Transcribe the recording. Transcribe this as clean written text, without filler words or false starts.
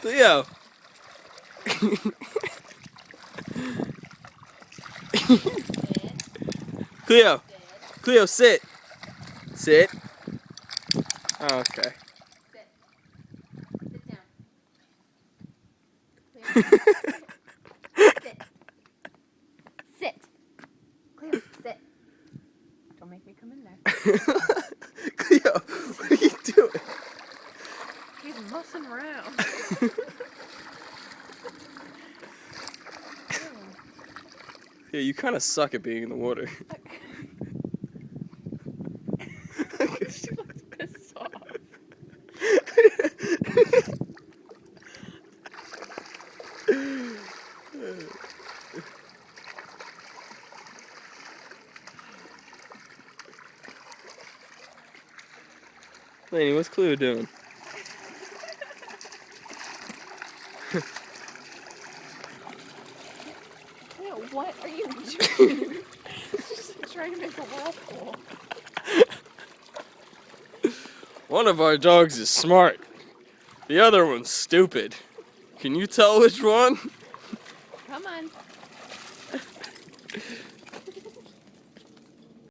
Cleo. Cleo. Cleo, sit. Sit. Oh, okay. Sit. Sit down. Cleo. Sit. Sit. Cleo, sit. Don't make me come in there. Cleo, what are you doing? He's mussing around. Yeah, you kind of suck at being in the water. She looks pissed off. Laney, what's Cleo doing? Cleo, what are you doing? She's trying to make a whirlpool. One of our dogs is smart. The other one's stupid. Can you tell which one? Come on.